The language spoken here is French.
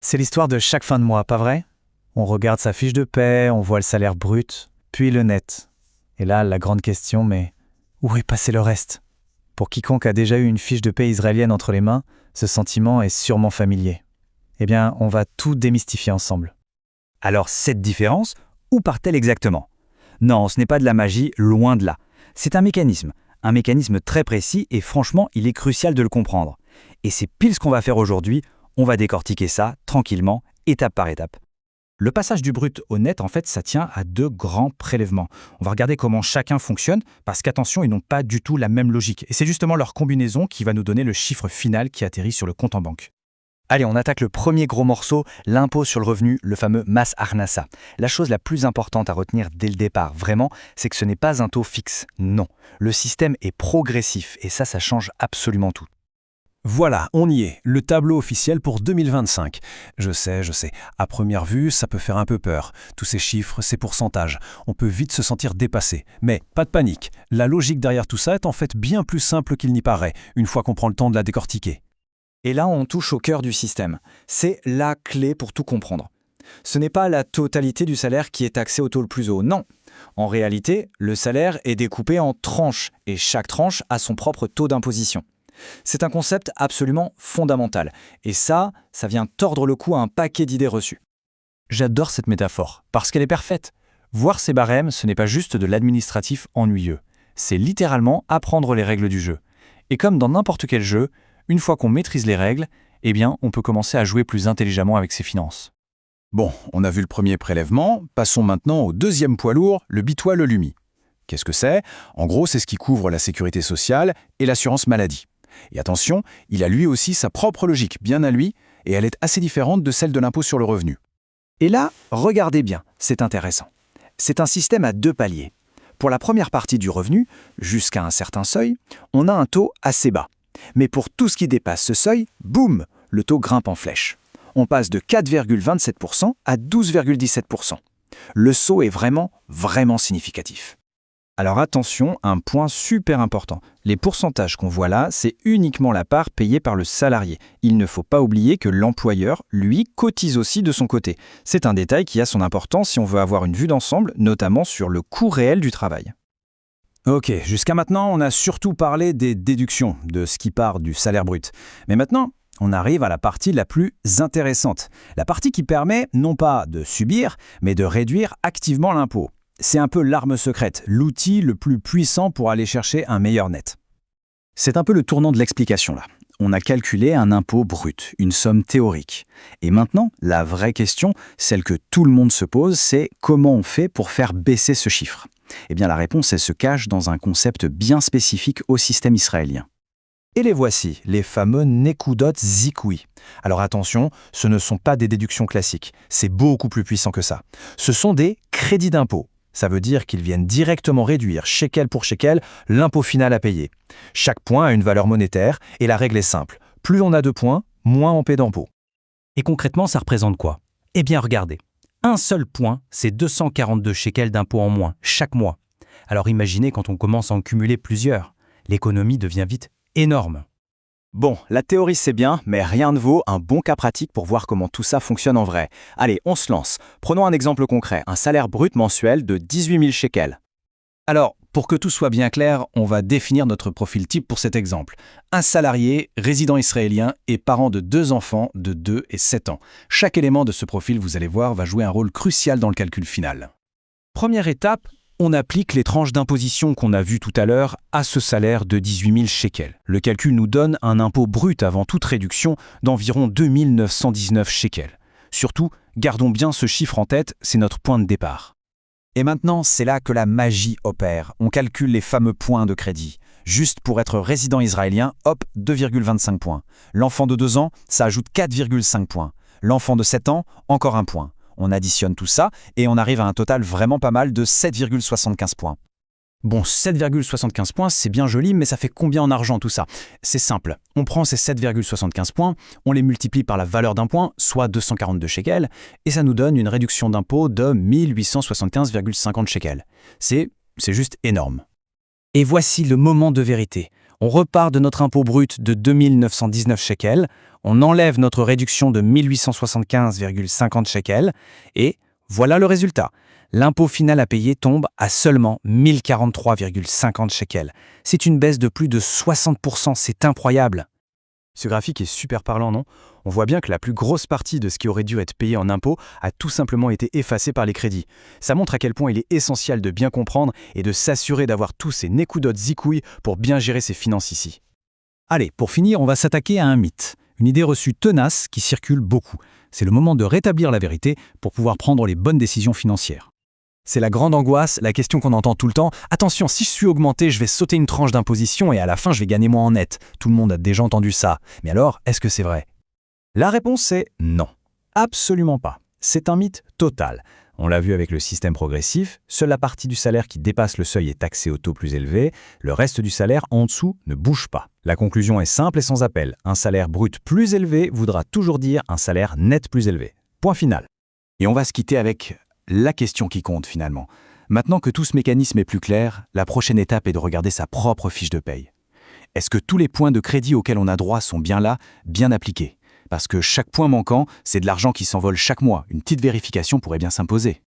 C'est l'histoire de chaque fin de mois, pas vrai? On regarde sa fiche de paie, on voit le salaire brut, puis le net. Et là, la grande question, mais où est passé le reste? Pour quiconque a déjà eu une fiche de paie israélienne entre les mains, ce sentiment est sûrement familier. Eh bien, on va tout démystifier ensemble. Alors cette différence, où part-elle exactement? Non, ce n'est pas de la magie, loin de là. C'est un mécanisme très précis et franchement, il est crucial de le comprendre. Et c'est pile ce qu'on va faire aujourd'hui, on va décortiquer ça tranquillement, étape par étape. Le passage du brut au net, en fait, ça tient à deux grands prélèvements. On va regarder comment chacun fonctionne, parce qu'attention, ils n'ont pas du tout la même logique. Et c'est justement leur combinaison qui va nous donner le chiffre final qui atterrit sur le compte en banque. Allez, on attaque le premier gros morceau, l'impôt sur le revenu, le fameux Mas Harnassa. La chose la plus importante à retenir dès le départ, vraiment, c'est que ce n'est pas un taux fixe. Non, le système est progressif et ça change absolument tout. Voilà, on y est, le tableau officiel pour 2025. Je sais, à première vue, ça peut faire un peu peur. Tous ces chiffres, ces pourcentages, on peut vite se sentir dépassé. Mais pas de panique, la logique derrière tout ça est en fait bien plus simple qu'il n'y paraît, une fois qu'on prend le temps de la décortiquer. Et là, on touche au cœur du système. C'est la clé pour tout comprendre. Ce n'est pas la totalité du salaire qui est taxée au taux le plus haut, non. En réalité, le salaire est découpé en tranches et chaque tranche a son propre taux d'imposition. C'est un concept absolument fondamental. Et ça vient tordre le cou à un paquet d'idées reçues. J'adore cette métaphore, parce qu'elle est parfaite. Voir ces barèmes, ce n'est pas juste de l'administratif ennuyeux. C'est littéralement apprendre les règles du jeu. Et comme dans n'importe quel jeu, une fois qu'on maîtrise les règles, eh bien, on peut commencer à jouer plus intelligemment avec ses finances. Bon, on a vu le premier prélèvement, passons maintenant au deuxième poids lourd, le Bitois le Lumi. Qu'est-ce que c'est? En gros, c'est ce qui couvre la sécurité sociale et l'assurance maladie. Et attention, il a lui aussi sa propre logique, bien à lui, et elle est assez différente de celle de l'impôt sur le revenu. Et là, regardez bien, c'est intéressant. C'est un système à deux paliers. Pour la première partie du revenu, jusqu'à un certain seuil, on a un taux assez bas. Mais pour tout ce qui dépasse ce seuil, boum, le taux grimpe en flèche. On passe de 4,27% à 12,17%. Le saut est vraiment significatif. Alors attention, un point super important. Les pourcentages qu'on voit là, c'est uniquement la part payée par le salarié. Il ne faut pas oublier que l'employeur, lui, cotise aussi de son côté. C'est un détail qui a son importance si on veut avoir une vue d'ensemble, notamment sur le coût réel du travail. Ok, jusqu'à maintenant, on a surtout parlé des déductions, de ce qui part du salaire brut. Mais maintenant, on arrive à la partie la plus intéressante. La partie qui permet non pas de subir, mais de réduire activement l'impôt. C'est un peu l'arme secrète, l'outil le plus puissant pour aller chercher un meilleur net. C'est un peu le tournant de l'explication là. On a calculé un impôt brut, une somme théorique. Et maintenant, la vraie question, celle que tout le monde se pose, c'est comment on fait pour faire baisser ce chiffre? Eh bien la réponse, elle se cache dans un concept bien spécifique au système israélien. Et les voici, les fameux Nekudot Zikui. Alors attention, ce ne sont pas des déductions classiques, c'est beaucoup plus puissant que ça. Ce sont des crédits d'impôt. Ça veut dire qu'ils viennent directement réduire, shekel pour shekel, l'impôt final à payer. Chaque point a une valeur monétaire et la règle est simple. Plus on a de points, moins on paie d'impôts. Et concrètement, ça représente quoi? Eh bien, regardez. Un seul point, c'est 242 shekels d'impôts en moins, chaque mois. Alors imaginez quand on commence à en cumuler plusieurs. L'économie devient vite énorme. Bon, la théorie c'est bien, mais rien ne vaut un bon cas pratique pour voir comment tout ça fonctionne en vrai. Allez, on se lance. Prenons un exemple concret, un salaire brut mensuel de 18 000 shekels. Alors, pour que tout soit bien clair, on va définir notre profil type pour cet exemple. Un salarié, résident israélien et parent de 2 enfants de 2 et 7 ans. Chaque élément de ce profil, vous allez voir, va jouer un rôle crucial dans le calcul final. Première étape, on applique les tranches d'imposition qu'on a vues tout à l'heure à ce salaire de 18 000 shekels. Le calcul nous donne un impôt brut avant toute réduction d'environ 2 919 shekels. Surtout, gardons bien ce chiffre en tête, c'est notre point de départ. Et maintenant, c'est là que la magie opère. On calcule les fameux points de crédit. Juste pour être résident israélien, hop, 2,25 points. L'enfant de 2 ans, ça ajoute 4,5 points. L'enfant de 7 ans, encore 1 point. On additionne tout ça et on arrive à un total vraiment pas mal de 7,75 points. Bon, 7,75 points, c'est bien joli, mais ça fait combien en argent tout ça? C'est simple, on prend ces 7,75 points, on les multiplie par la valeur d'un point, soit 242 shekels, et ça nous donne une réduction d'impôt de 1875,50 shekels. C'est juste énorme. Et voici le moment de vérité. On repart de notre impôt brut de 2919 shekels, on enlève notre réduction de 1875,50 shekels, et voilà le résultat. L'impôt final à payer tombe à seulement 1043,50 shekels. C'est une baisse de plus de 60%, c'est incroyable. Ce graphique est super parlant, non? On voit bien que la plus grosse partie de ce qui aurait dû être payé en impôts a tout simplement été effacée par les crédits. Ça montre à quel point il est essentiel de bien comprendre et de s'assurer d'avoir tous ces nekudot zikouï pour bien gérer ses finances ici. Allez, pour finir, on va s'attaquer à un mythe, une idée reçue tenace qui circule beaucoup. C'est le moment de rétablir la vérité pour pouvoir prendre les bonnes décisions financières. C'est la grande angoisse, la question qu'on entend tout le temps. Attention, si je suis augmenté, je vais sauter une tranche d'imposition et à la fin, je vais gagner moins en net. Tout le monde a déjà entendu ça. Mais alors, est-ce que c'est vrai? La réponse est non. Absolument pas. C'est un mythe total. On l'a vu avec le système progressif, seule la partie du salaire qui dépasse le seuil est taxée au taux plus élevé, le reste du salaire en dessous ne bouge pas. La conclusion est simple et sans appel. Un salaire brut plus élevé voudra toujours dire un salaire net plus élevé. Point final. Et on va se quitter avec la question qui compte finalement. Maintenant que tout ce mécanisme est plus clair, la prochaine étape est de regarder sa propre fiche de paye. Est-ce que tous les points de crédit auxquels on a droit sont bien là, bien appliqués? Parce que chaque point manquant, c'est de l'argent qui s'envole chaque mois. Une petite vérification pourrait bien s'imposer.